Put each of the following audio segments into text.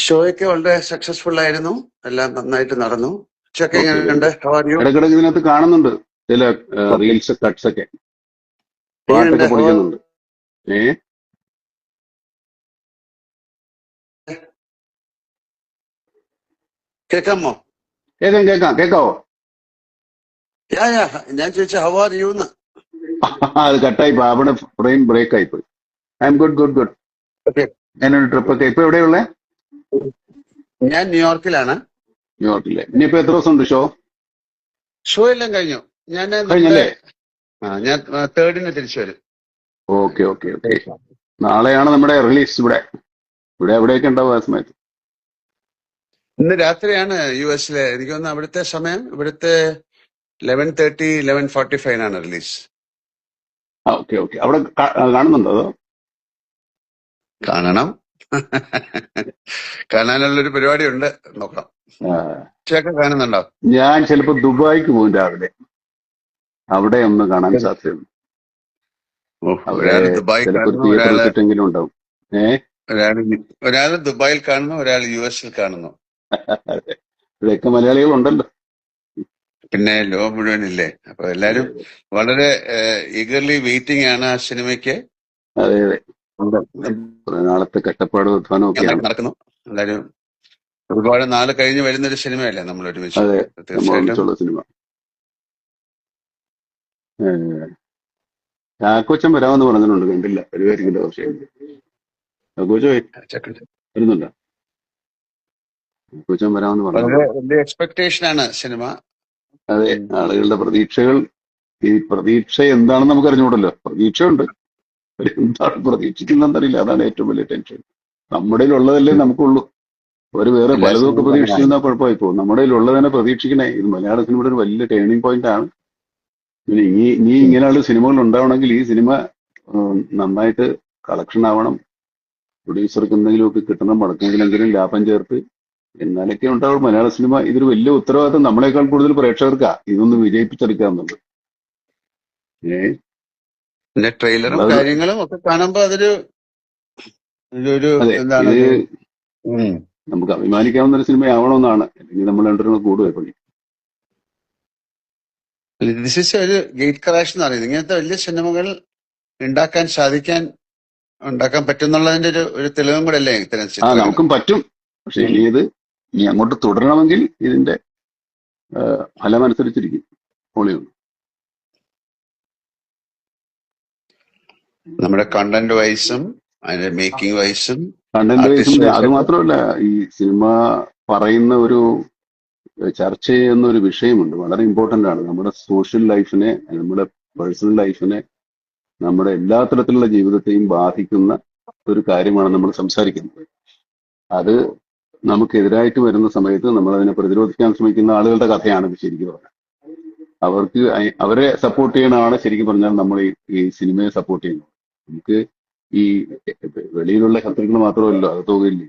ഷോയൊക്കെ വളരെ സക്സസ്ഫുൾ ആയിരുന്നു. എല്ലാം നന്നായിട്ട് നടന്നു. ഉച്ചയൊക്കെ ഓക്കെ, വെരി എങ്ങനെയുണ്ട്? ഗുഡ്. How are you? ഇടയ്ക്കിടയ്ക്ക് ഇതിനകത്ത് കാണുന്നുണ്ട് ചില ഓക്കെ. റീൽസ് കട്ട്സ് ഒക്കെ, എങ്ങനെയുണ്ട്? പാട്ടൊക്കെ പൊളിക്കുന്നുണ്ട്. ഏ കേൾക്കാമോ? കേൾക്കാം കേൾക്കാം, കേൾക്കാവോ? യാ യാ, ഞാൻ ചോദിച്ച ഹൗ ആർ യു എന്ന്. അത് കട്ടായി പോയി, അവിടെ ഫ്രെയിം ബ്രേക്ക് ആയി പോയി. I M good good good. Okay. ഞാനൊരു ട്രിപ്പ് ഒക്കെ ഇപ്പൊ എവിടെയുള്ളേ? ഞാൻ ന്യൂയോർക്കിലാണ്. ന്യൂയോർക്കിലെ. ഇനിയിപ്പോ എത്ര ദിവസം ഉണ്ട് ഷോ? ഷോ എല്ലാം കഴിഞ്ഞു. നമ്മുടെ കഴിഞ്ഞല്ലേ? ഞാൻ 3rd തിരിച്ചു വരും. Okay okay okay. നാളെയാണ് നമ്മുടെ റിലീസ്. ഇവിടെ എവിടെയൊക്കെ ഉണ്ടാവും ആ സമയത്ത്? ഇന്ന് രാത്രിയാണ് US-ലെ. എനിക്ക് തോന്നുന്നു അവിടുത്തെ സമയം ഇവിടുത്തെ 11:30 11:45 റിലീസ്. Okay okay. അവിടെ കാണുന്നുണ്ടോ അതോ? കാണണം. കാണാനുള്ളൊരു പരിപാടി ഉണ്ട്, നോക്കാം. ഉച്ചയൊക്കെ കാണുന്നുണ്ടോ? ഞാൻ ചിലപ്പോ ദുബായിക്ക് പോകും രാവിലെ. അവിടെ ഒന്ന് കാണാൻ സാധ്യതയുണ്ട്. അവിടെ ഒരാള് ദുബായ് ചിലപ്പോ ഒരു കാണുന്നു, തിയേറ്റർ വെച്ചിട്ടെങ്കിലും ഉണ്ടാവും. ഒരാള് ദുബായിൽ കാണുന്നു, ഒരാൾ US-ൽ കാണുന്നു. ഇവിടെയൊക്കെ മലയാളികളുണ്ടല്ലോ. പിന്നെ ലോകം മുഴുവനില്ലേ. അപ്പൊ എല്ലാരും വളരെ ഈഗർലി വെയിറ്റിംഗ് ആണ് ആ സിനിമയ്ക്ക്. അതെ അതെ. കുറെ നാളത്തെ കഷ്ടപ്പാടും അധ്വാനം ഒക്കെയാണ്. നടക്കുന്നു. എല്ലാരും ഒരുപാട് നാള് കഴിഞ്ഞ് വരുന്നൊരു സിനിമയല്ലേ നമ്മൾ ഒരുമിച്ച്. അതെ, തീർച്ചയായിട്ടും സംബന്ധിച്ചുള്ള സിനിമ. ചാക്കോച്ചൻ വരാമെന്ന് പറഞ്ഞിട്ടുണ്ട്, കണ്ടില്ല. വരുമായിരിക്കില്ല. പക്ഷേ ചാക്കോച്ചോ വരുന്നുണ്ടോ? ചാക്കോച്ചൻ വരാമെന്ന് പറഞ്ഞു. വളരെ വലിയ എക്സ്പെക്ടേഷൻ ആണ് സിനിമ. അതെ, ആളുകളുടെ പ്രതീക്ഷകൾ. ഈ പ്രതീക്ഷ എന്താണെന്ന് നമുക്ക് അറിഞ്ഞുകൂടല്ലോ. പ്രതീക്ഷയുണ്ട്, എന്താണ് പ്രതീക്ഷിക്കുന്നതെന്നറിയില്ല. അതാണ് ഏറ്റവും വലിയ ടെൻഷൻ. നമ്മുടെ ഉള്ളതല്ലേ നമുക്കുള്ളൂ. ഒരു വേറെ എല്ലാ പലതും ഒക്കെ സിനിമയും പ്രതീക്ഷിച്ചിരുന്നാൽ കുഴപ്പമായി പോകും. നമ്മുടെ ഉള്ളതിനെ പ്രതീക്ഷിക്കണേ. ഇത് മലയാള സിനിമയുടെ ഒരു വലിയ ടേണിംഗ് പോയിന്റ് ആണ്. പിന്നെ ഇനി ഇങ്ങനെയുള്ള സിനിമകൾ ഉണ്ടാവണമെങ്കിൽ ഈ സിനിമ നന്നായിട്ട് കളക്ഷൻ ആവണം. പ്രൊഡ്യൂസർക്ക് എന്തെങ്കിലുമൊക്കെ കിട്ടണം, മുടക്കെങ്കിലെങ്കിലും ലാഭം ചേർത്ത്, എന്നാലൊക്കെ ഉണ്ടാവും മലയാള സിനിമ. ഇതൊരു വലിയ ഉത്തരവാദിത്തം നമ്മളെക്കാൾ കൂടുതൽ പ്രേക്ഷകർക്കാ ഇതൊന്ന് വിജയിപ്പിച്ചെടുക്കാന്നുള്ളത്. പിന്നെ ട്രെയിലറും കാര്യങ്ങളും ഒക്കെ കാണുമ്പോ അതൊരു അതെ, എന്താണ്, ഇത് നമുക്ക് അഭിമാനിക്കാവുന്ന ഒരു സിനിമയാവണമെന്നാണ്. അല്ലെങ്കിൽ നമ്മൾ രണ്ടുപേരും കൂടുകയെ പണി. ദിസ് ഈസ് ഒരു ഗേറ്റ് ക്രാഷ് എന്ന് പറയുന്നത്. ഇങ്ങനത്തെ വലിയ സിനിമകൾ ഉണ്ടാക്കാൻ പറ്റുന്നുള്ളതിന്റെ ഒരു തെളിവും കൂടെ അല്ലേ ഇത്തരം ചിത്രങ്ങൾ? നമുക്കും പറ്റും. പക്ഷെ ഇനി അങ്ങോട്ട് തുടരണമെങ്കിൽ ഇതിന്റെ ഫലമനുസരിച്ചിരിക്കും. ഹോളിവുഡ് നമ്മുടെ കണ്ടന്റ് വൈസും അതിന്റെ മേക്കിംഗ് വൈസും അത് മാത്രമല്ല, ഈ സിനിമ പറയുന്ന ഒരു ചർച്ച ചെയ്യുന്ന ഒരു വിഷയമുണ്ട്, വളരെ ഇമ്പോർട്ടന്റ് ആണ്. നമ്മുടെ സോഷ്യൽ ലൈഫിനെ, നമ്മുടെ പേഴ്സണൽ ലൈഫിനെ, നമ്മുടെ എല്ലാ തരത്തിലുള്ള ജീവിതത്തെയും ബാധിക്കുന്ന ഒരു കാര്യമാണ് നമ്മൾ സംസാരിക്കുന്നത്. അത് നമുക്കെതിരായിട്ട് വരുന്ന സമയത്ത് നമ്മൾ അതിനെ പ്രതിരോധിക്കാൻ ശ്രമിക്കുന്ന ആളുകളുടെ കഥയാണ് ഇത് ശരിക്കും പറഞ്ഞാൽ. അവരെ സപ്പോർട്ട് ചെയ്യണമാണ് ശരിക്കും പറഞ്ഞാൽ നമ്മൾ ഈ സിനിമയെ സപ്പോർട്ട് ചെയ്യുന്നത്. നമുക്ക് ഈ വെളിയിലുള്ള ശത്രുക്കൾ മാത്രമല്ലോ, അത് തോന്നില്ലേ,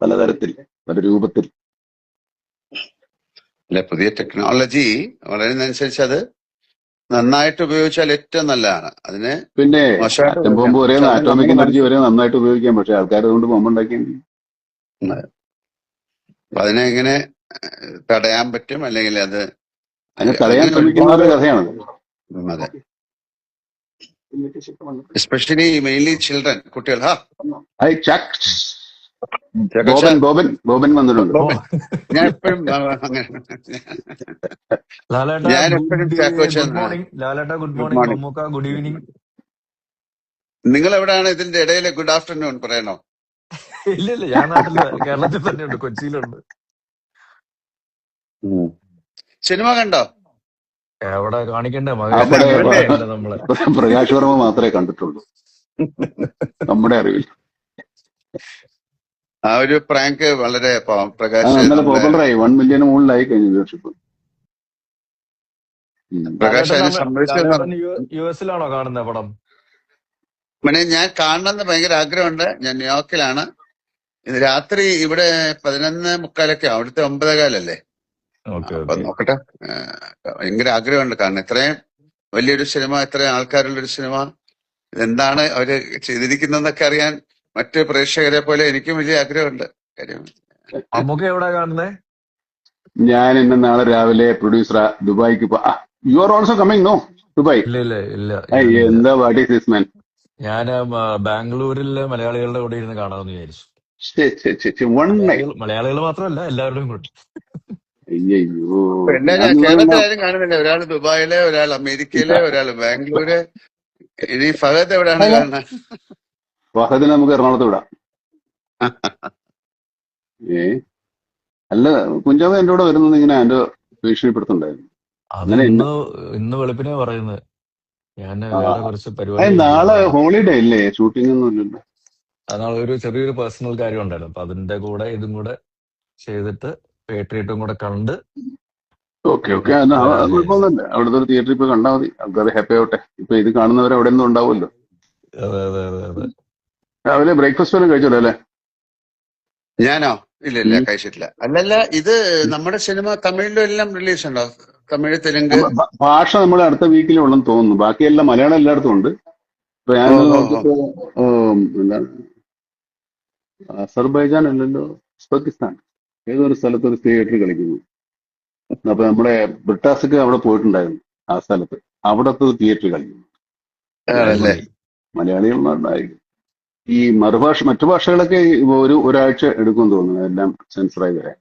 പലതരത്തിൽ, പല രൂപത്തിൽ. അല്ലെ, പുതിയ ടെക്നോളജി വളരുന്നതനുസരിച്ച് അത് നന്നായിട്ട് ഉപയോഗിച്ചാൽ ഏറ്റവും നല്ലതാണ്. അതിന് പിന്നെ ആറ്റം ബോംബ് വരെ, ആറ്റോമിക് എനർജി വരെ നന്നായിട്ട് ഉപയോഗിക്കാം. പക്ഷെ ആൾക്കാർ അതുകൊണ്ട് ബോംബുണ്ടാക്കിയെങ്കിൽ അതിനെ എങ്ങനെ തടയാൻ പറ്റും, അല്ലെങ്കിൽ അത് അതിനെ തടയാൻ ശ്രമിക്കുന്നവരുടെ കഥയാണത്. അതെ, എസ്പെഷ്യലി മെയിൻലി ചിൽഡ്രൻ, കുട്ടികൾ. ബോബൻ വന്നിട്ടുണ്ട്. ഞാൻ എപ്പോഴും ഗുഡ് ഈവനിങ്. നിങ്ങൾ എവിടെയാണ് ഇതിന്റെ ഇടയില് ഗുഡ് ആഫ്റ്റർനൂൺ പറയണോ? ഇല്ല, ഞാൻ നാട്ടില് കേരളത്തിൽ തന്നെയുണ്ട്, കൊച്ചിയിലുണ്ട്. സിനിമ കണ്ടോ? എവിടെ കാണിക്കണ്ടേ? നമ്മളെ പ്രകാശ് വർമ്മ മാത്രമേ കണ്ടിട്ടുള്ളൂ നമ്മുടെ അറിവിൽ. ആ ഒരു പ്രാങ്ക് വളരെ പ്രകാശ് പോപ്പുലറായി, 1 മില്യൺ മുകളിലായി കഴിഞ്ഞു വ്യൂവർഷിപ്പ്. പ്രകാശ് അതിനെ യുഎസിലാണോ കാണുന്ന പടം? ഞാൻ കാണണമെന്ന് ഭയങ്കര ആഗ്രഹമുണ്ട്. ഞാൻ ന്യൂയോർക്കിലാണ്. ഇത് രാത്രി ഇവിടെ 11:45 അവിടുത്തെ 9:15 അപ്പൊ നോക്കട്ടെ. ഭയങ്കര ആഗ്രഹമുണ്ട് കാണാൻ. ഇത്രയും വലിയൊരു സിനിമ, ഇത്രയും ആൾക്കാരുള്ളൊരു സിനിമ, ഇതെന്താണ് അവര് ചെയ്തിരിക്കുന്നതെന്നൊക്കെ അറിയാൻ മറ്റ് പ്രേക്ഷകരെ പോലെ എനിക്കും വലിയ ആഗ്രഹമുണ്ട്. കാര്യം മമ്മൂക്ക എവിടെ കാണുന്നേ? ഞാൻ ഇന്ന് നാളെ രാവിലെ പ്രൊഡ്യൂസർ ദുബായിക്ക് you are also coming no Dubai? ഇല്ല ഇല്ല ഇല്ല, ഞാനില്ല. എന്താ വാട്ട് ഈസ് ദിസ് മാൻ? ഞാൻ ബാംഗ്ലൂരിലെ മലയാളികളുടെ കൂടെ ഇരുന്ന് കാണാമെന്ന് വിചാരിച്ചു. One night. മലയാളികൾ മാത്രമല്ല, എല്ലാവരുടെയും കൂടെ. അയ്യോ, എല്ലാരും കേരളത്തിലാരും കാണുന്നില്ല. ഒരാൾ ദുബായിലെ, ഒരാൾ അമേരിക്കയിലെ, ഒരാൾ ബാംഗ്ലൂര്. ഇനി ഫഹദ് എവിടെയാണ് കാണുന്നത്? ഫഹദിനെ നമുക്ക് എറണാകുളത്ത് വിടാം. അല്ല, കുഞ്ചാവ് എന്റെ കൂടെ വരുന്നത് ഇങ്ങനെ എന്റെ ഭീഷണിപ്പെടുത്തുണ്ടായിരുന്നു. അത് ഇന്ന് വെളുപ്പിനെ പറയുന്നത്. ഞാൻ വേറെ കുറച്ച് പരിപാടി. നാളെ ഹോളിഡേ ഇല്ലേ? ഷൂട്ടിംഗ് ഒന്നും ഇല്ലല്ലോ. നാളെ ഒരു ചെറിയൊരു പേഴ്സണൽ കാര്യം ഉണ്ടായിരുന്നു. അപ്പൊ അതിന്റെ കൂടെ ഇതും കൂടെ ചെയ്തിട്ട് പേട്രിയറ്റും കൂടെ കണ്ട്. ഓക്കെ കുഴപ്പമൊന്നുമില്ല. അവിടുത്തെ ഒരു തിയേറ്ററിൽ ഇപ്പൊ കണ്ടാൽ മതി, ആൾക്കാർ ഹാപ്പി ആവട്ടെ. ഇപ്പൊ ഇത് കാണുന്നവർ അവിടെ ഒന്നും ഉണ്ടാവുമല്ലോ. അതെ. രാവിലെ ബ്രേക്ക്ഫാസ്റ്റ് വല്ലതും കഴിച്ചല്ലോ അല്ലേ? ഞാനോ? ഇല്ല, കഴിച്ചിട്ടില്ല. അല്ലല്ല, ഇത് നമ്മുടെ സിനിമ തമിഴിലും എല്ലാം റിലീസ് ഉണ്ടോ? തമിഴ്, തെലുങ്ക് ഭാഷ നമ്മൾ അടുത്ത വീക്കിലുള്ളെന്ന് തോന്നുന്നു. ബാക്കിയെല്ലാം മലയാളം എല്ലായിടത്തും ഉണ്ട്. ഇപ്പൊ ഞാൻ നോക്കിയപ്പോ എന്താണ്, അസർബൈജാൻ അല്ലല്ലോ, ഉസ്ബെക്കിസ്ഥാൻ ഏതൊരു സ്ഥലത്ത് ഒരു തിയേറ്ററിൽ കളിക്കുന്നു. അപ്പൊ നമ്മുടെ ബ്രിട്ടാസൊക്കെ അവിടെ പോയിട്ടുണ്ടായിരുന്നു. ആ സ്ഥലത്ത് അവിടത്തെ തിയേറ്ററിൽ കളിക്കുന്നു. മലയാളികളുണ്ടായിരിക്കും. ഈ മറ്റു ഭാഷകളൊക്കെ ഒരാഴ്ച എടുക്കും തോന്നുന്നു എല്ലാം സെൻസറായി വരാൻ.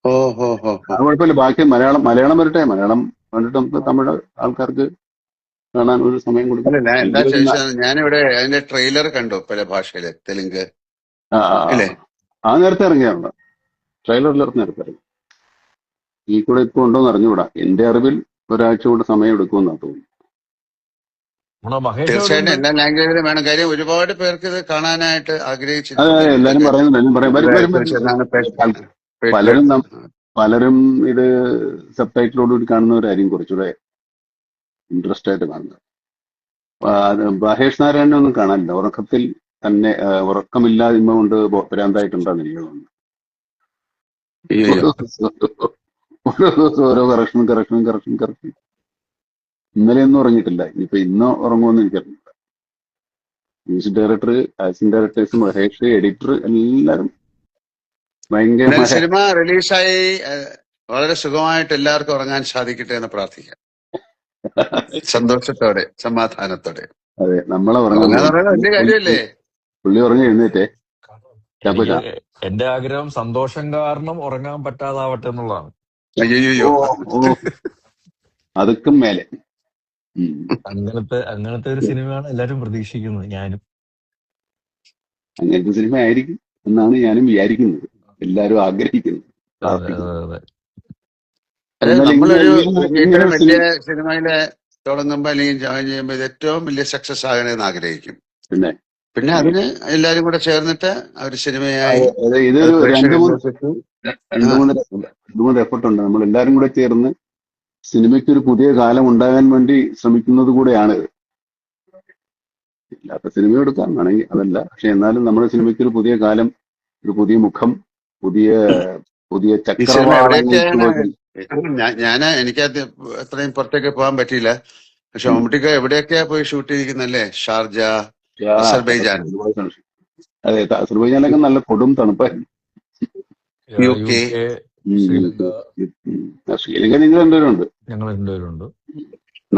കുഴപ്പമില്ല. ബാക്കി മലയാളം വരട്ടെ. മലയാളം കണ്ടിട്ട് നമുക്ക് തമിഴ് ആൾക്കാർക്ക് കാണാൻ ഒരു സമയം കൊടുക്കും. ഞാനിവിടെ അതിന്റെ ട്രെയിലർ കണ്ടു പല ഭാഷയില്. തെലുങ്ക് നേരത്തെ ഇറങ്ങിയാണല്ലോ. ട്രെയിലറിൽ നേരത്തെ ഇറങ്ങി. ഈ കൂടെ ഇപ്പൊ ഉണ്ടോന്ന് അറിഞ്ഞുകൂടാ. എന്റെ അറിവിൽ ഒരാഴ്ച കൊണ്ട് സമയം എടുക്കുമെന്നാണ് തോന്നുന്നു. തീർച്ചയായിട്ടും എല്ലാ ലാംഗ്വേജിലും വേണം. കാര്യം ഒരുപാട് പേർക്ക് ഇത് കാണാനായിട്ട് ആഗ്രഹിച്ചു. എല്ലാരും പലരും ഇത് സബ് ടൈറ്റിലോടുകൂടി കാണുന്നവരായിരിക്കും കുറച്ചുകൂടെ ഇൻട്രസ്റ്റ് ആയിട്ട് കാണുന്നത്. മഹേഷ് നാരായണനെ ഒന്നും കാണാനില്ല. ഉറക്കത്തിൽ തന്നെ ഉറക്കമില്ലായ്മ കൊണ്ട് ഭ്രാന്തായിട്ടുണ്ടാകുന്ന എനിക്ക് തോന്നുന്നു. ഓരോ ദിവസം ഓരോ കറക്ഷൻ. ഇന്നലെ ഒന്നും ഉറങ്ങിയിട്ടില്ല. ഇനിയിപ്പോ ഇന്നോ ഉറങ്ങുമെന്ന് എനിക്കറിയില്ല. Music director, assistant directors, Mahesh, editor എല്ലാരും ഭയങ്കര. സിനിമ റിലീസായി വളരെ സുഖമായിട്ട് എല്ലാവർക്കും ഉറങ്ങാൻ സാധിക്കട്ടെ എന്ന് പ്രാർത്ഥിക്കാം. സന്തോഷത്തോടെ, സമാധാനത്തോടെ. അതെ, നമ്മളെ വലിയ കാര്യമല്ലേ? പുള്ളി ഉറങ്ങി എഴുന്നേറ്റേ. എന്റെ ആഗ്രഹം സന്തോഷം കാരണം ഉറങ്ങാൻ പറ്റാതാവട്ടെ എന്നുള്ളതാണ്. അയ്യോ, അതുക്കും മേലെ അങ്ങനത്തെ ഒരു സിനിമയാണ് എല്ലാരും പ്രതീക്ഷിക്കുന്നത്. ഞാനും അങ്ങനത്തെ സിനിമ ആയിരിക്കും എന്നാണ് ഞാനും വിചാരിക്കുന്നത്, എല്ലാരും ആഗ്രഹിക്കുന്നത്. നമ്മളൊരു ഏറ്റവും വലിയ സിനിമയില് തുടങ്ങുമ്പോ അല്ലെങ്കിൽ ജോയിൻ ചെയ്യുമ്പോ ഇത് ഏറ്റവും വലിയ സക്സസ് ആകണമെന്ന് ആഗ്രഹിക്കും. പിന്നെ അതിന് എല്ലാരും കൂടെ ചേർന്നിട്ട് ഒരു സിനിമയായി ഇതൊരു രണ്ടു മൂന്ന് എഫർട്ട് ഉണ്ട്. നമ്മൾ എല്ലാരും കൂടെ ചേർന്ന് സിനിമയ്ക്ക് ഒരു പുതിയ കാലം ഉണ്ടാകാൻ വേണ്ടി ശ്രമിക്കുന്നത് കൂടെയാണ്. ഇല്ലാത്ത സിനിമ എടുക്കാൻ വേണമെങ്കിൽ അതല്ല, പക്ഷെ എന്നാലും നമ്മുടെ സിനിമയ്ക്ക് ഒരു പുതിയ കാലം, ഒരു പുതിയ മുഖം, പുതിയ ചക്രവാളങ്ങൾ. എനിക്കത് അത്രയും പുറത്തേക്ക് പോകാൻ പറ്റിയില്ല. പക്ഷെ മമ്മൂട്ടിക്ക് എവിടെയൊക്കെയാ പോയി ഷൂട്ട് ചെയ്തിരിക്കുന്നല്ലേ? Sharjah, Azerbaijan. അതെ, അസർബൈജാനൊക്കെ നല്ല കൊടും തണുപ്പായിരുന്നു. UK, ശ്രീലങ്ക നിങ്ങൾ രണ്ടുപേരുണ്ട്. ഞങ്ങൾ രണ്ടുപേരുണ്ട്.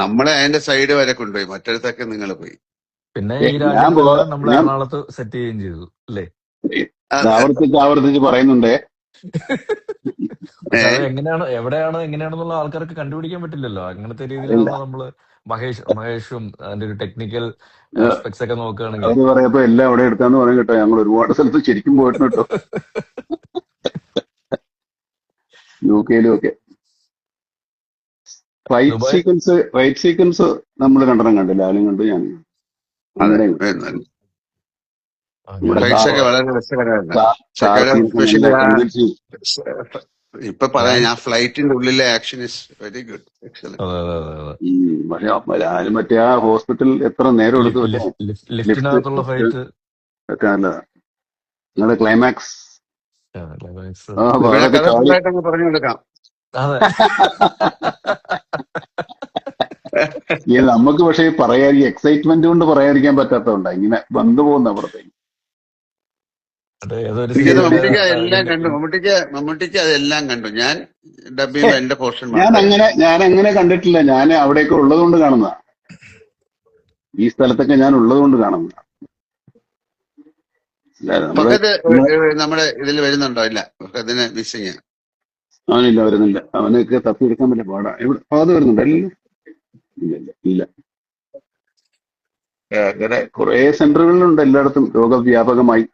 നമ്മളെ അതിന്റെ സൈഡ് വരെ കൊണ്ടുപോയി, മറ്റൊരുത്തൊക്കെ നിങ്ങൾ പോയി. പിന്നെ ഈ രാജ്യം നമ്മൾ എറണാകുളത്ത് സെറ്റ് ചെയ്യുകയും ചെയ്തു അല്ലേ? ആവർത്തിച്ച് പറയുന്നുണ്ടേ. എങ്ങനെയാണെന്നുള്ള ആൾക്കാർക്ക് കണ്ടുപിടിക്കാൻ പറ്റില്ലല്ലോ. അങ്ങനത്തെ രീതിയിലാണ് നമ്മള് മഹേഷും അതിന്റെ ഒരു ടെക്നിക്കൽ ആസ്പെക്ട്സ് ഒക്കെ നോക്കുകയാണെങ്കിൽ. അത് പറയപ്പോ എല്ലാം അവിടെ എടുക്കാന്ന് പറയും കേട്ടോ. ഞങ്ങൾ ഒരുപാട് സ്ഥലത്ത് ശരിക്കും പോയിട്ടുണ്ട് കേട്ടോ, UK-ലും ഒക്കെ. ഫൈറ്റ് സീക്വൻസ് നമ്മൾ രണ്ടെണ്ണം കണ്ടില്ല, ആരും കണ്ടു, ഞാൻ. ഇപ്പൊ പറയാം, ഞാൻ ഫ്ലൈറ്റിന്റെ ഉള്ളിലെ action is very good, excellent. പക്ഷെ മറ്റേ ആ ഹോസ്പിറ്റൽ എത്ര നേരം എടുത്തു ഒക്കെ നല്ലതാ. നിങ്ങളുടെ ക്ലൈമാക്സ് പറഞ്ഞു കൊടുക്കാം. ഈ നമുക്ക് പക്ഷേ പറയാൻ ഈ എക്സൈറ്റ്മെന്റ് കൊണ്ട് പറയാതിരിക്കാൻ പറ്റാത്തതുകൊണ്ടാ ഇങ്ങനെ വന്നു പോകുന്ന അപ്പുറത്തേക്ക്. അത് ഏതൊരു എനിക്കത് സീരിയല് മമ്മൂട്ടിക്ക് അതെല്ലാം കണ്ടു. മമ്മൂട്ടിക്ക് അതെല്ലാം കണ്ടു. ഞാൻ ഡബ് ചെയ്യുമ്പോ എന്റെ പോർഷൻ മാത്രമേ ഞാൻ അങ്ങനെ കണ്ടിട്ടില്ല. ഞാൻ അവിടെയൊക്കെ ഉള്ളത് കൊണ്ട് കാണുന്നതാ. ഈ സ്ഥലത്തൊക്കെ ഞാൻ ഉള്ളത് കൊണ്ട് കാണുന്നതാ. നമ്മുടെ ഫഹദ് നമ്മുടെ ഇതിൽ വരുന്നുണ്ടോ? ഇല്ല, ഫഹദിന് മിസ്സിങ്. അവനില്ല, വരുന്നില്ല. അവനൊക്കെ തപ്പിയെടുക്കാൻ പറ്റില്ല, പാടാ. എവിടെ അത് വരുന്നുണ്ട്? ഇല്ല ഇല്ല ഇല്ല. അങ്ങനെ കുറെ സെന്ററുകളിലുണ്ട് എല്ലായിടത്തും രോഗവ്യാപകമായി.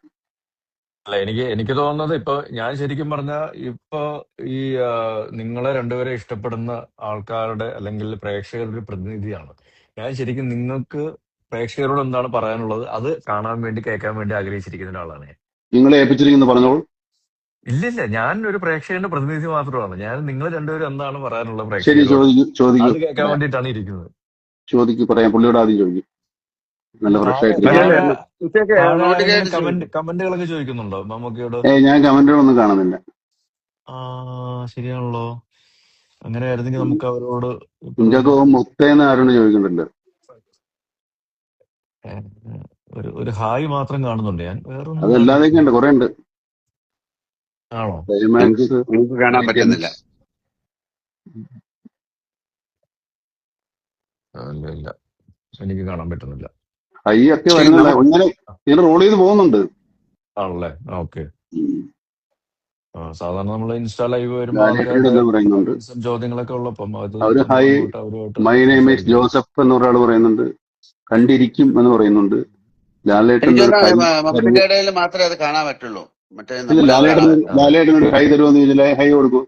അല്ല, എനിക്ക് തോന്നുന്നത് ഇപ്പൊ ഞാൻ ശരിക്കും പറഞ്ഞ ഇപ്പൊ ഈ നിങ്ങളെ രണ്ടുപേരെ ഇഷ്ടപ്പെടുന്ന ആൾക്കാരുടെ അല്ലെങ്കിൽ പ്രേക്ഷകരുടെ ഒരു പ്രതിനിധിയാണ് ഞാൻ. ശരിക്കും നിങ്ങൾക്ക് പ്രേക്ഷകരോട് എന്താണ് പറയാനുള്ളത് അത് കാണാൻ വേണ്ടി കേൾക്കാൻ വേണ്ടി ആഗ്രഹിച്ചിരിക്കുന്ന ഒരാളാണ് ഞാൻ. നിങ്ങളെ ഏൽപ്പിച്ചിരിക്കുന്നു, പറഞ്ഞോളൂ. ഇല്ല, ഞാൻ ഒരു പ്രേക്ഷകന്റെ പ്രതിനിധി മാത്രമാണ്. ഞാൻ നിങ്ങൾ രണ്ടുപേരും എന്താണ് പറയാനുള്ളത് ശരി, പ്രേക്ഷകരോട് ചോദിക്കൂ. അത് കേൾക്കാൻ വേണ്ടിയിട്ടാണ് ഇരിക്കുന്നത്. ചോദിക്കൂ, പറയാം. പുള്ളിയോട് ആദ്യം ചോദിക്കും. നല്ല ഫ്രഷ് ആയിട്ട്. കമന്റുകളൊക്കെ ചോദിക്കുന്നുണ്ടോ മമ്മൂക്കയോട്? ഞാൻ കമന്റുകളൊന്നും കാണുന്നില്ല. ശരിയാണല്ലോ. അങ്ങനെ ആയിരുന്നെങ്കിൽ നമുക്ക് അവരോട് കുഞ്ചാക്കോ മുത്തേന്ന് ആരോട് ചോദിക്കുന്നുണ്ട്. ഒരു ഹായ് മാത്രം കാണുന്നുണ്ട് ഞാൻ, വേറൊന്നും അതല്ലാതെയൊക്കെ ഉണ്ട്, കുറെ ഉണ്ട്. ആണോ? എനിക്ക് കാണാൻ പറ്റുന്നില്ല. ഇല്ല, എനിക്ക് കാണാൻ പറ്റുന്നില്ല. ഹൈ ഒക്കെ വരുന്നില്ല, ഇങ്ങനെ റോൾ ചെയ്ത് പോകുന്നുണ്ട്. ആണല്ലേ? ഓക്കെ. സാധാരണ നമ്മള് ഇൻസ്റ്റാ ലൈവ് വരുമ്പോ ചോദ്യങ്ങളൊക്കെ ഉള്ളപ്പം അവര് high, my name is Joseph എന്ന് ഒരാൾ പറയുന്നുണ്ട്. കണ്ടിരിക്കും എന്ന് പറയുന്നുണ്ട്. ലാലേട്ടൻ മാത്രമേ അത് കാണാൻ പറ്റുള്ളൂ. ലാലേട്ടനോട് ഹൈ തരുമെന്ന് ചോദിച്ചാൽ ഹൈ കൊടുക്കൂ.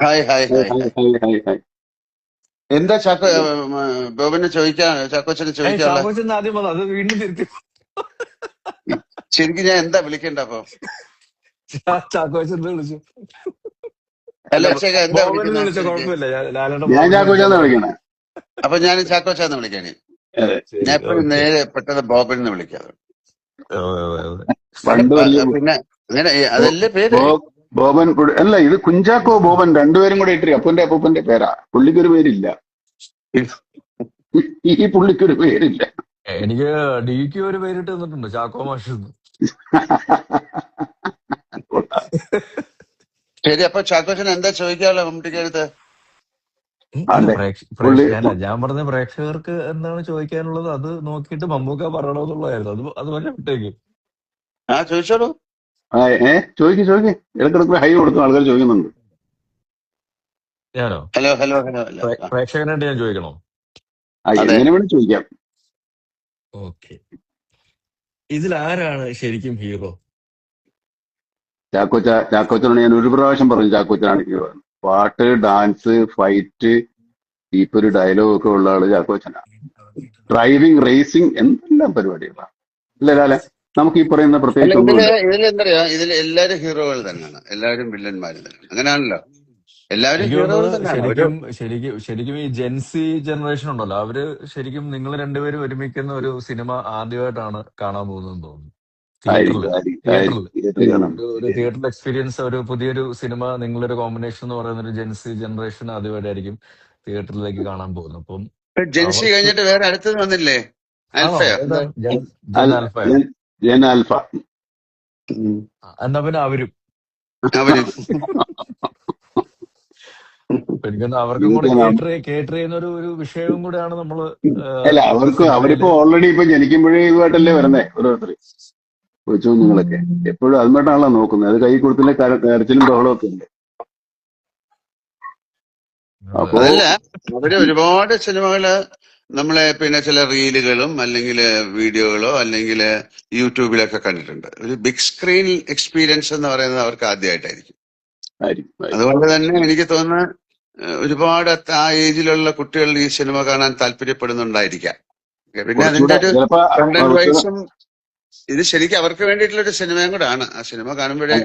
Hi hi hi hi. എന്താ ചാക്കോ ബോബിനെ ചാക്കോച്ചനെ ചോദിക്കാനുള്ള? ആദ്യം അത് വീണ്ടും തിരുത്തി. ശരിക്കും ഞാൻ എന്താ വിളിക്കണ്ട അപ്പൊ? ചാക്കോച്ചനെ വിളിച്ചു. അല്ല അക്ഷയ എന്താ വിളിക്കുന്നത്? കുഴപ്പമില്ല, ഞാൻ ചാക്കോച്ചാന്ന് വിളിക്കണേ. അപ്പൊ ഞാൻ ചാക്കോച്ചാന്ന് വിളിക്കാനേ. ഞാൻ എപ്പോഴും നേരെ പെട്ടെന്ന് ബോബനെന്ന് വിളിക്കാതെ. പിന്നെ അങ്ങനെ അതല്ലേ പേര്? ബോബൻ അല്ല, ഇത് കുഞ്ചാക്കോ ബോബൻ രണ്ടുപേരും കൂടെ ഇട്ട് അപ്പന്റെ അപ്പൂപ്പന്റെ പേരാ. പുള്ളിക്കൊരു പേരില്ല. ഈ പുള്ളിക്കൊരു പേരില്ല. എനിക്ക് ഡിക്ക് ഒരു പേരിട്ട് തന്നിട്ടുണ്ട്, ചാക്കോ മാഷ്. ശരി, അപ്പൊ ചാക്കോച്ചൻ എന്താ ചോദിക്കാനുള്ള മമ്മൂട്ടിക്ക് അടുത്ത്? ഞാൻ പറഞ്ഞ പ്രേക്ഷകർക്ക് എന്താണ് ചോദിക്കാനുള്ളത് അത് നോക്കിയിട്ട് മമ്മൂക്ക പറയണമെന്നുള്ളതായിരുന്നു. അത് പറഞ്ഞ വിട്ടേക്ക്. ചോദിച്ചോളൂ. ചോദിക്കും. ഇടക്കിടക്ക് ഹൈ കൊടുക്കും, ആൾക്കാർ ചോദിക്കുന്നുണ്ട്. ഞാനോ? Hello hello hello. പ്രേക്ഷകനായിട്ട് ഞാൻ ചോദിക്കണോ? എങ്ങനെ വേണം ചോദിക്കാം. ഓക്കെ. ഇതിലാരാണ് ശരിക്കും ഹീറോ? ചാക്കോച്ചനോട് ഞാൻ ഒരു പ്രാവശ്യം പറഞ്ഞു ചാക്കോച്ചനാണ് ഹീറോ. പാട്ട്, ഡാൻസ്, ഫൈറ്റ്, ഇപ്പൊ ഒരു ഡയലോഗ് ഒക്കെ ഉള്ള ആള് ചാക്കോച്ചനാണ്. ഡ്രൈവിംഗ്, റേസിംഗ്, എന്തെല്ലാം പരിപാടികളാണ്. അല്ലേ ലാലെ? നമുക്ക് ഈ പറയുന്ന പ്രത്യേകിച്ച് ഇതിലെന്തറിയാ, ഇതിൽ എല്ലാവരും ഹീറോകൾ തന്നെയാണ്, എല്ലാവരും വില്ലന്മാരും തന്നെയാണ്. അങ്ങനെയാണല്ലോ, എല്ലാവരും ഹീറോകൾ തന്നെയാണ്. ശരിക്കും ഈ ജെൻസി ജനറേഷൻ ഉണ്ടല്ലോ, അവര് ശരിക്കും നിങ്ങൾ രണ്ടുപേരും ഒരുമിക്കുന്ന ഒരു സിനിമ ആദ്യമായിട്ടാണ് കാണാൻ പോകുന്നതെന്ന് തോന്നുന്നു. ഒരു തിയേറ്ററിൽ എക്സ്പീരിയൻസ്, ഒരു പുതിയൊരു സിനിമ, നിങ്ങളൊരു കോമ്പിനേഷൻ എന്ന് പറയുന്ന ഒരു ജെൻസി ജനറേഷൻ ആദ്യമായിട്ടായിരിക്കും തിയേറ്ററിലേക്ക് കാണാൻ പോകുന്നത്. അപ്പം ജെൻസി കഴിഞ്ഞിട്ട് വേറെ അടുത്തത് വന്നില്ലേ? ആൽഫ. എന്നാ പിന്നെ അവരും എനിക്കൊന്ന് അവർക്കും കൂടെ കേട്ടർ ചെയ്യുന്ന ഒരു വിഷയവും കൂടെയാണ് നമ്മള്. അല്ല, അവരിപ്പോ ഓൾറെഡി ഇപ്പൊ ജനിക്കുമ്പോഴേ ഇതുമായിട്ടല്ലേ വരുന്നേ ഓരോരുത്തർ കൊച്ചു കുഞ്ഞുങ്ങളൊക്കെ. എപ്പോഴും അതുമായിട്ടാണല്ലോ നോക്കുന്നത്. അത് കൈ കൊടുത്തില്ലേ കരച്ചിലും ബഹളമൊക്കെ ഉണ്ട്. അതല്ല, അവര് ഒരുപാട് സിനിമകള് നമ്മളെ പിന്നെ ചില റീലുകളും അല്ലെങ്കിൽ വീഡിയോകളോ അല്ലെങ്കിൽ യൂട്യൂബിലൊക്കെ കണ്ടിട്ടുണ്ട്. ഒരു ബിഗ് സ്ക്രീൻ എക്സ്പീരിയൻസ് എന്ന് പറയുന്നത് അവർക്ക് ആദ്യമായിട്ടായിരിക്കും. അതുകൊണ്ട് തന്നെ എനിക്ക് തോന്നുന്നു ഒരുപാട് ആ ഏജിലുള്ള കുട്ടികൾ ഈ സിനിമ കാണാൻ താല്പര്യപ്പെടുന്നുണ്ടായിരിക്കാം. പിന്നെ അതിന്റെ ഒരു കണ്ടന്റ് വൈസും ഇത് ശരിക്കും അവർക്ക് വേണ്ടിയിട്ടുള്ള ഒരു സിനിമയും കൂടെ ആണ്. ആ സിനിമ കാണുമ്പോഴേ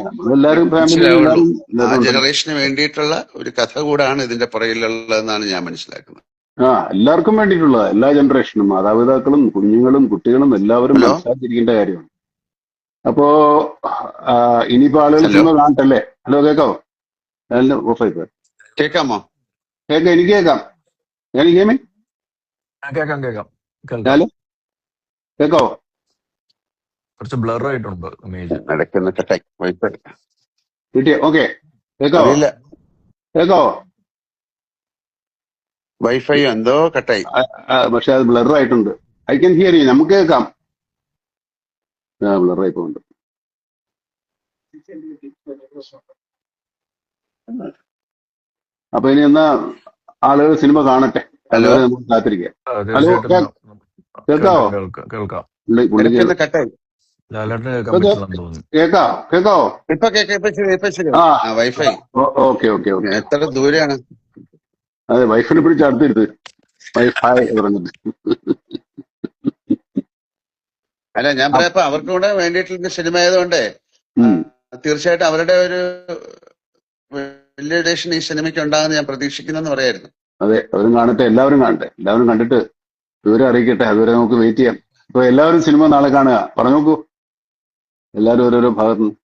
മനസ്സിലാവുള്ളൂ, ആ ജനറേഷന് വേണ്ടിയിട്ടുള്ള ഒരു കഥ കൂടാണ് ഇതിന്റെ പുറകിലുള്ളതെന്നാണ് ഞാൻ മനസ്സിലാക്കുന്നത്. എല്ലാവർക്കും വേണ്ടിയിട്ടുള്ള, എല്ലാ ജനറേഷനും, മാതാപിതാക്കളും കുഞ്ഞുങ്ങളും കുട്ടികളും എല്ലാവരും മനസ്സിലാക്കിയിരിക്കേണ്ട കാര്യമാണ്. അപ്പോ ഇനിയിപ്പോ ആളുകൾ സിനിമ കാണട്ടല്ലേ? ഹലോ, കേൾക്കാവോ? ഓഫായി പോയി. കേൾക്കാമോ? എനിക്ക് കേൾക്കാം. ഞാൻ കേമേ കേൾക്കാം കേൾക്കാം. ഞാല് കേക്കോ? കുറച്ച് ബ്ലർ ആയിട്ടുണ്ട് ഇമേജ്. ഇടയ്ക്കൊന്ന് കട്ടായി വൈഫൈ കിട്ടിയ? ഓക്കെ, കേക്കോ? അറിയില്ല, കേക്കോ? വൈഫൈ എന്തോ കട്ടായി. പക്ഷെ അത് ബ്ലർ ആയിട്ടുണ്ട്. I can hear you. നമുക്ക് കേൾക്കാം. ബ്ലർ ആയി പോകുന്നുണ്ട്. അപ്പൊ ഇനി എന്നാ ആളുകൾ സിനിമ കാണട്ടെ, ഹലോ, അതുവരെ നമുക്ക് കാത്തിരിക്കാം. ഹലോ, തീർച്ചയായിട്ടും കേൾക്കാവോ? കേൾക്കാം. പുള്ളി ഇടയ്ക്കൊന്ന് കട്ടായി. ലാലേട്ടന് കേൾക്കാൻ പറ്റില്ലെന്ന് തോന്നുന്നു. കേക്കോ? ഇപ്പൊ കേൾക്കാം, ഇപ്പൊ ശരി. ആ, വൈഫൈ ഓക്കെ ഓക്കെ ഓക്കെ. എത്ര ദൂരെയാണ്? അതെ, വൈഫിനെ പിടിച്ച് അടുത്തിരുത്ത്. വൈഫൈ പറഞ്ഞിട്ട്. അല്ല, ഞാൻ പറയാ അവർക്കും കൂടെ വേണ്ടിയിട്ടുള്ള സിനിമ ആയതുകൊണ്ട് തീർച്ചയായിട്ടും അവരുടെ ഒരു വലിയ എഡിഷൻ ഈ സിനിമയ്ക്ക് ഉണ്ടാകുന്ന ഞാൻ പ്രതീക്ഷിക്കുന്നെന്ന് പറയായിരുന്നു. അതെ, അവരും കാണട്ടെ, എല്ലാവരും കാണട്ടെ, എല്ലാവരും കണ്ടിട്ട് വിവരം അറിയിക്കട്ടെ. അതുവരെ നമുക്ക് വെയിറ്റ് ചെയ്യാം. ഇപ്പൊ എല്ലാവരും സിനിമ നാളെ കാണുക. പറഞ്ഞു നോക്കൂ, എല്ലാവരും ഓരോരോ ഭാഗത്തു നിന്ന്.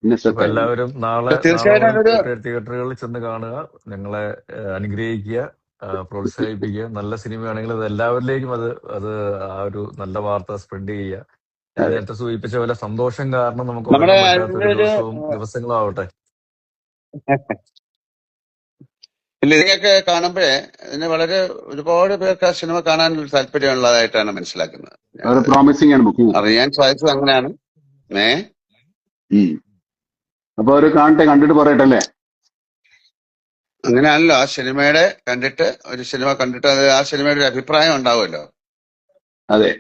പിന്നെ അപ്പൊ എല്ലാവരും നാളെ തീർച്ചയായിട്ടും അതൊരു തിയേറ്ററുകളിൽ ചെന്ന് കാണുക, ഞങ്ങളെ അനുഗ്രഹിക്കുക, പ്രോത്സാഹിപ്പിക്കുക. നല്ല സിനിമയാണെങ്കിൽ അത് എല്ലാവരിലേക്കും അത് ആ ഒരു നല്ല വാർത്ത സ്പ്രെഡ് ചെയ്യുക. നേരത്തെ സൂചിപ്പിച്ച പോലെ സന്തോഷം കാരണം നമുക്ക് നമ്മുടെ ഉറങ്ങാൻ പറ്റാത്ത അതിന്റെ ഒരു ഒരു ദിവസങ്ങളും ആവട്ടെ. ഇല്ല, ഇതിനൊക്കെ കാണുമ്പോഴേ ഇതിന് വളരെ ഒരുപാട് പേർക്ക് ആ സിനിമ കാണാൻ ഒരു താല്പര്യമുള്ളതായിട്ടാണ് മനസ്സിലാക്കുന്നത്. പ്രോമിസിംഗ് ആണ് ബുക്കിംഗ് അറിയാൻ സാധിച്ചത് അങ്ങനെയാണ്. അപ്പൊ അവര് കാണട്ടെ, കണ്ടിട്ട് പറയട്ടെ അല്ലേ? അങ്ങനെയാണല്ലോ, ആ സിനിമയുടെ കണ്ടിട്ട് ഒരു സിനിമ കണ്ടിട്ട് അത് ആ സിനിമയുടെ ഒരു അഭിപ്രായം ഉണ്ടാവുമല്ലോ. അതെ,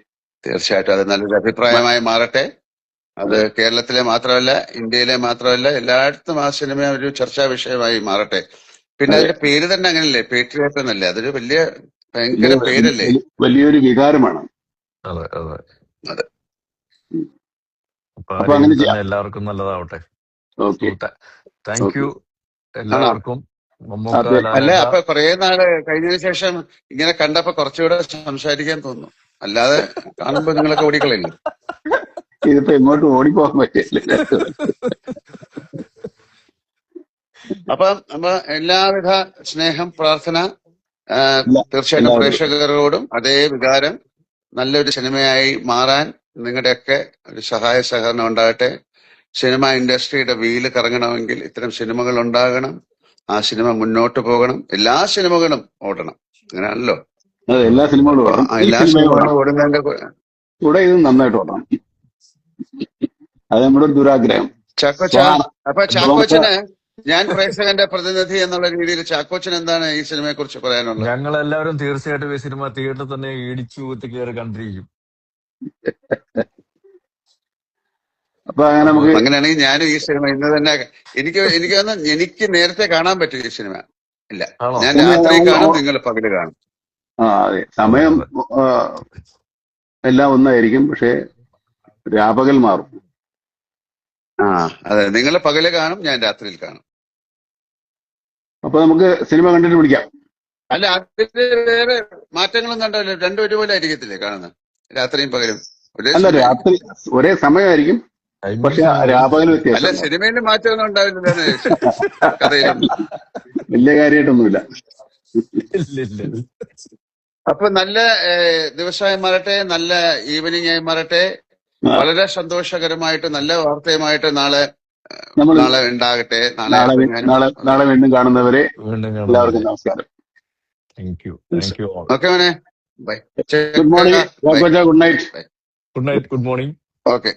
തീർച്ചയായിട്ടും അത് നല്ലൊരു അഭിപ്രായമായി മാറട്ടെ. അത് കേരളത്തിലെ മാത്രമല്ല, ഇന്ത്യയിലെ മാത്രമല്ല, എല്ലായിടത്തും ആ സിനിമ ഒരു ചർച്ചാ വിഷയമായി മാറട്ടെ. പിന്നെ അതിന്റെ പേര് തന്നെ അങ്ങനല്ലേ, പേട്രിയോട്ട് എന്നല്ലേ? അതൊരു ഭയങ്കര പേരല്ലേ, വലിയൊരു വികാരമാണ്. അതെ അതെ അതെ. അപ്പൊ അങ്ങനെ ചെയ്യാം. എല്ലാവർക്കും നല്ലതാവട്ടെ. ഓക്കെ, താങ്ക് യു എല്ലാവർക്കും. അല്ല, അപ്പൊ കുറെ നാള് കഴിഞ്ഞതിന് ശേഷം ഇങ്ങനെ കണ്ടപ്പോ കുറച്ചുകൂടെ സംസാരിക്കാൻ തോന്നുന്നു. അല്ലാതെ കാണുമ്പോ നിങ്ങളൊക്കെ ഓടിക്കളയില്ലേ? ഇതിപ്പോ എങ്ങോട്ട് ഓടിപ്പോകാൻ പറ്റില്ല. അപ്പൊ എല്ലാവിധ സ്നേഹം, പ്രാർത്ഥന തീർച്ചയായിട്ടും പ്രേക്ഷകരോടും അതേ വികാരം നല്ലൊരു സിനിമയായി മാറാൻ നിങ്ങളുടെയൊക്കെ ഒരു സഹായ സഹകരണം ഉണ്ടാകട്ടെ. സിനിമ ഇൻഡസ്ട്രിയുടെ വീല് കറങ്ങണമെങ്കിൽ ഇത്തരം സിനിമകൾ ഉണ്ടാകണം. ആ സിനിമ മുന്നോട്ട് പോകണം. എല്ലാ സിനിമകളും ഓടണം. അങ്ങനെയാണല്ലോ, എല്ലാ സിനിമകളും എല്ലാ സിനിമകളും ഓടുന്നതിന്റെ കൂടെ ഇത് നന്നായിട്ട് ഓടണം. അത് നമ്മുടെ ഒരു ദുരാഗ്രഹം. ചാക്കോച്ചന് ഞാൻ പ്രേക്ഷകന്റെ പ്രതിനിധി എന്നുള്ള രീതിയിൽ ചാക്കോച്ചൻ എന്താണ് ഈ സിനിമയെ കുറിച്ച് പറയാനുള്ളത്? ഞങ്ങളെല്ലാവരും തീർച്ചയായിട്ടും ഈ സിനിമ തിയേറ്ററിൽ തന്നെ ഇടിച്ചു കുത്തി കയറി കണ്ടിരിക്കും. അപ്പൊ അങ്ങനെ നമുക്ക് അങ്ങനെയാണെങ്കിൽ ഞാനും ഈ സിനിമ ഇന്ന് തന്നെ എനിക്ക് നേരത്തെ കാണാൻ പറ്റും ഈ സിനിമ. ഇല്ല, ഞാൻ രാത്രി കാണും, നിങ്ങൾ പകല് കാണും. അതെ, സമയം എല്ലാം ഒന്നായിരിക്കും, പക്ഷെ രാപകൽ മാറും. അതെ, നിങ്ങൾ പകല് കാണും, ഞാൻ രാത്രിയിൽ കാണും. അപ്പൊ നമുക്ക് സിനിമ കണ്ടിട്ട് പിടിക്കാം. അല്ല, അതിന് വേറെ മാറ്റങ്ങളൊന്നും ഉണ്ടാവില്ല. രണ്ടും ഒരുപോലെ ആയിരിക്കത്തില്ലേ കാണുന്നത്? രാത്രിയും പകലും അല്ല, രാത്രി ഒരേ സമയമായിരിക്കും, പക്ഷെ രാപകൽ വ്യത്യാസം. അല്ല, സിനിമയിൽ മാറ്റമൊന്നും ഉണ്ടാവില്ല, കഥയിലൊന്നും വലിയ കാര്യമായിട്ടൊന്നുമില്ല. അപ്പൊ നല്ല ദിവസമായി മാറട്ടെ, നല്ല ഈവനിങ് ആയി മാറട്ടെ. വളരെ സന്തോഷകരമായിട്ട് നല്ല വാർത്തയുമായിട്ട് നാളെ ഉണ്ടാകട്ടെ. നാളെ വീണ്ടും കാണുന്നവരെ എല്ലാവർക്കും നമസ്കാരം. ഓക്കെ മോനെ, bye. Good morning. Good night. Good night. Good morning. Okay.